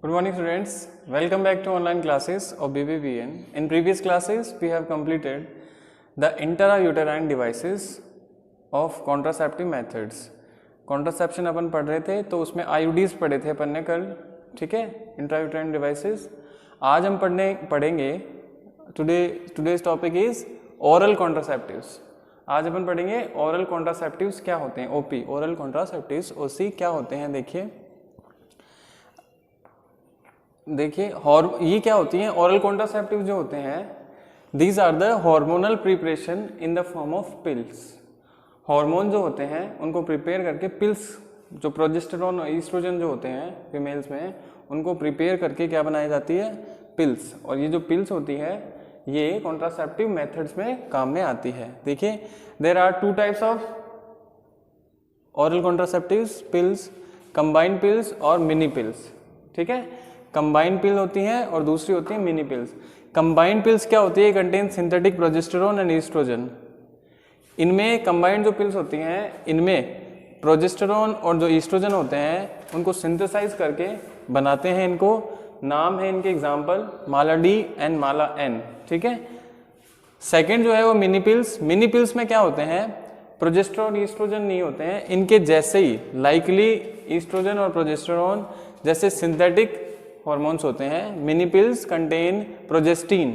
Good morning students, welcome back to online classes of BBBN. In previous classes we have completed the intrauterine devices of contraceptive methods. Contraception अपन पढ़ रहे थे तो उसमें IUDs पढ़े थे अपन ने कल, ठीक है, intrauterine devices. आज हम पढ़ेंगे today's topic is oral contraceptives. आज अपन पढ़ेंगे oral contraceptives क्या होते हैं, OP, oral contraceptives, OC क्या होते हैं. देखिए ये क्या होती हैं ओरल कॉन्ट्रासेप्टिव जो होते हैं, these are the hormonal preparation in the form of pills. Hormone जो होते हैं उनको प्रिपेयर करके पिल्स, जो प्रोजेस्टेरोन और ईस्ट्रोजन जो होते हैं फीमेल्स में, उनको प्रिपेयर करके क्या बनाई जाती है, पिल्स. और ये जो पिल्स होती है ये कॉन्ट्रासेप्टिव मेथड्स में काम में आती है. देखिए there are two types of oral contraceptives pills, combined pills और मिनी पिल्स. ठीक है, कंबाइंड पिल होती हैं और दूसरी होती है मिनी पिल्स. कंबाइंड पिल्स क्या होती है, contain synthetic progesterone and oestrogen. इनमें कंबाइंड जो पिल्स होती हैं इनमें प्रोजेस्टेरोन और जो ईस्ट्रोजन होते हैं उनको सिंथेसाइज करके बनाते हैं. इनको नाम है इनके example Mala D and Mala N. ठीक है. सेकेंड जो है वो मिनी पिल्स. मिनी पिल्स में क्या होते हैं, प्रोजेस्टेरोन ईस्ट्रोजन नहीं होते हैं, इनके जैसे ही लाइकली ईस्ट्रोजन और प्रोजेस्टेरोन जैसे सिंथेटिक हॉर्मोन्स होते हैं. Mini pills contain progestin.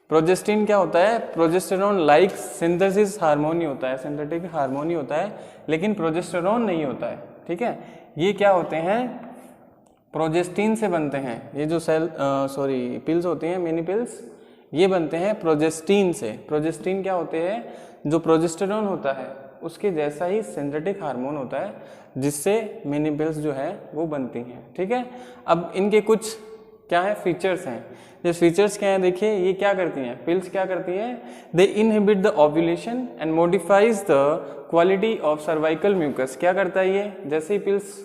Progestin क्या होता है, प्रोजेस्टेरोन लाइक सिंथेसिस हार्मोन ही होता है, सिंथेटिक हार्मोन ही होता है, लेकिन प्रोजेस्टेरोन नहीं होता है. ठीक है, ये क्या होते हैं, प्रोजेस्टीन से बनते हैं. ये जो पिल्स होती हैं मिनी पिल्स, ये बनते हैं प्रोजेस्टीन से. प्रोजेस्टीन क्या होते हैं, जो प्रोजेस्टेरोन होता है उसके जैसा ही सिंथेटिक हार्मोन होता है, जिससे मिनी पिल्स जो है वो बनती हैं. ठीक है. अब इनके कुछ क्या है फीचर्स हैं. ये फीचर्स क्या हैं, देखिए ये क्या करती हैं पिल्स, क्या करती हैं, they inhibit the ovulation and modifies the quality of cervical mucus. क्या करता है ये, जैसे ही पिल्स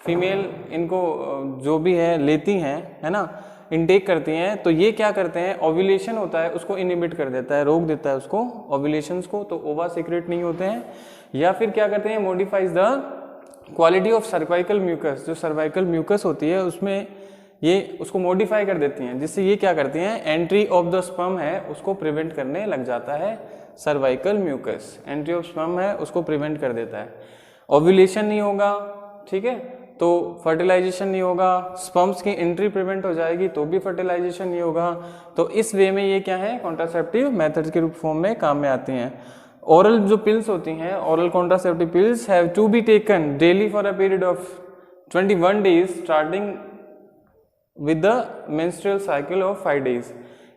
फीमेल इनको जो भी है लेती हैं, है ना, इनटेक करती हैं, तो ये क्या करते हैं, ओव्यूलेशन होता है उसको इनहिबिट कर देता है, रोक देता है उसको, ओव्यूलेशंस को, तो ओवा सीक्रेट नहीं होते हैं. या फिर क्या करते हैं, modifies the quality of cervical mucus. जो सर्वाइकल म्यूकस होती है उसमें ये उसको मॉडिफाई कर देती हैं, जिससे ये क्या करती हैं, एंट्री ऑफ द स्पर्म है उसको प्रिवेंट करने लग जाता है. Cervical mucus entry of sperm है उसको प्रिवेंट कर देता है. ओव्यूलेशन नहीं होगा, ठीक है, तो फर्टिलाइजेशन नहीं होगा. स्पर्म्स की एंट्री प्रिवेंट हो जाएगी तो भी फर्टिलाइजेशन नहीं होगा. तो इस वे में ये क्या है, कॉन्ट्रासेप्टिव मेथड्स के रूप फॉर्म में काम में आती हैं. ओरल जो पिल्स होती हैं, oral contraceptive pills have to be taken daily for a period of 21 days starting with the menstrual cycle of 5 days.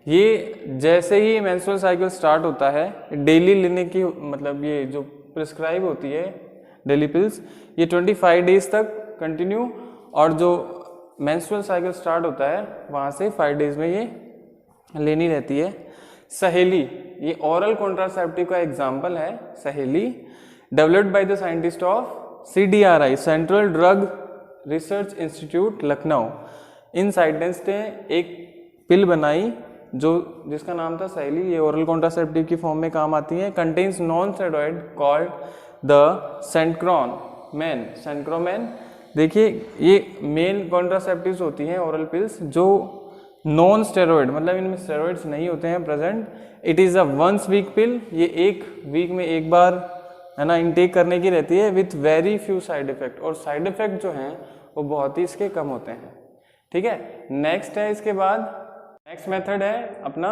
ये जैसे ही मेंस्ट्रुअल साइकिल स्टार्ट होता है डेली लेने की, मतलब ये जो प्रिस्क्राइब होती है डेली पिल्स, ये 25 डेज तक कंटिन्यू, और जो मेंस्ट्रुअल साइकिल स्टार्ट होता है वहाँ से 5 डेज में ये लेनी रहती है. सहेली, ये ओरल कॉन्ट्रासेप्टिव का एग्जाम्पल है. सहेली developed by the scientist of CDRI, central drug research institute Lucknow. In scientist ने एक पिल बनाई जिसका नाम था सहेली. ये ओरल कॉन्ट्रासेप्टिव की फॉर्म में काम आती है. Contains non steroid called the centchroman. Centchroman, देखिए ये मेल कॉन्ट्रासेप्टिव्स होती हैं ओरल पिल्स जो नॉन स्टेरॉइड, मतलब इनमें स्टेरॉइड्स नहीं होते हैं present. It is a once week pill. ये एक वीक में एक बार, है ना, इनटेक करने की रहती है with very few side effect. और साइड इफेक्ट जो हैं वो बहुत ही इसके कम होते हैं. ठीक है. नेक्स्ट है, इसके बाद नेक्स्ट मेथड है अपना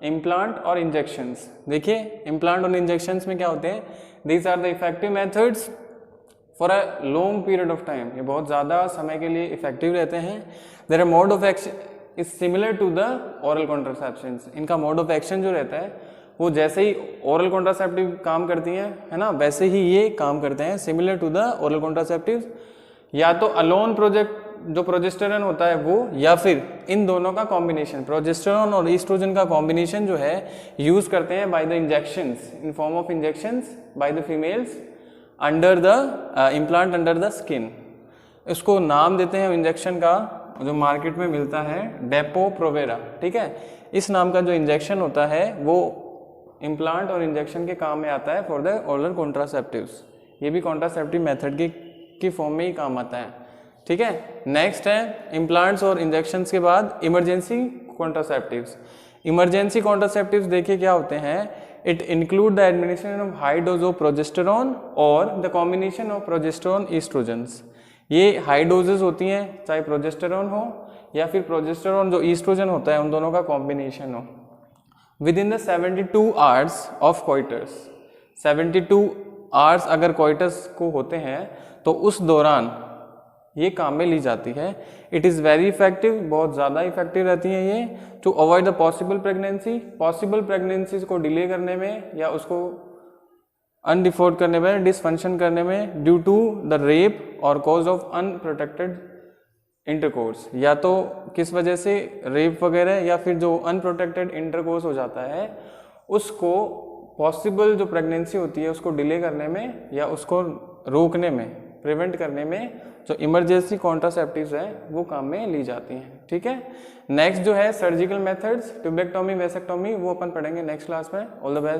इम्प्लांट और इंजेक्शंस. देखिए इम्प्लांट और इंजेक्शंस में क्या होते हैं, these are the effective methods for a long period of time. ये बहुत ज़्यादा समय के लिए इफेक्टिव रहते हैं. There are mode of action is similar to the oral contraceptions. इनका मोड ऑफ एक्शन जो रहता है वो जैसे ही ओरल कॉन्ट्रासेप्टिव काम करती हैं, है ना, वैसे ही ये काम करते हैं, similar to the oral contraceptive. या तो अलोन जो प्रोजेस्टेरोन होता है वो, या फिर इन दोनों का कॉम्बिनेशन, प्रोजेस्टेरोन और ईस्ट्रोजन का कॉम्बिनेशन जो है यूज करते हैं by the injections, in form of injections by the females under the implant under the skin. इसको नाम देते हैं इंजेक्शन का, जो मार्केट में मिलता है डेपो प्रोवेरा. ठीक है. इस नाम का जो इंजेक्शन होता है वो इम्प्लांट और इंजेक्शन के काम में आता है फॉर द ओरल कॉन्ट्रासेप्टिव्स. ये भी कॉन्ट्रासेप्टिव मेथड की फॉर्म में ही काम आता है. ठीक है। नेक्स्ट है इम्प्लांट्स और इंजेक्शंस के बाद इमरजेंसी कॉन्ट्रासेप्टिव्स। इमरजेंसी कॉन्ट्रासेप्टिव्स देखिए क्या होते हैं, it include the administration of high dose of progesterone और द कॉम्बिनेशन ऑफ प्रोजेस्टेरॉन ईस्ट्रोजन्स। ये हाई डोजेस होती हैं, चाहे प्रोजेस्टेरॉन हो या फिर प्रोजेस्टेरॉन जो ईस्ट्रोजन होता है उन दोनों का कॉम्बिनेशन हो, with in the 72 hours of coitus. 72 hours अगर कोइटस को होते हैं तो उस दौरान ये काम में ली जाती है। इट इज़ वेरी इफेक्टिव, बहुत ज़्यादा इफेक्टिव रहती हैं ये, to avoid the possible pregnancy, possible pregnancies को डिले करने में या उसको अनडिफोर्ड करने में, डिसफंक्शन करने में, ड्यू टू द रेप और कॉज ऑफ अनप्रोटेक्टेड इंटरकोर्स। या तो किस वजह से रेप वगैरह या फिर जो अनप्रोटेक्टेड इंटरकोर्स हो जाता है उसको पॉसिबल जो प्रेगनेंसी होती है उसको डिले करने में या उसको रोकने में, प्रिवेंट करने में जो इमरजेंसी कॉन्ट्रासेप्टिव्स हैं वो काम में ली जाती हैं। ठीक है। नेक्स्ट जो है सर्जिकल मेथड्स, ट्यूबेक्टोमी, वेसेक्टोमी, वो अपन पढ़ेंगे नेक्स्ट क्लास में। All the best.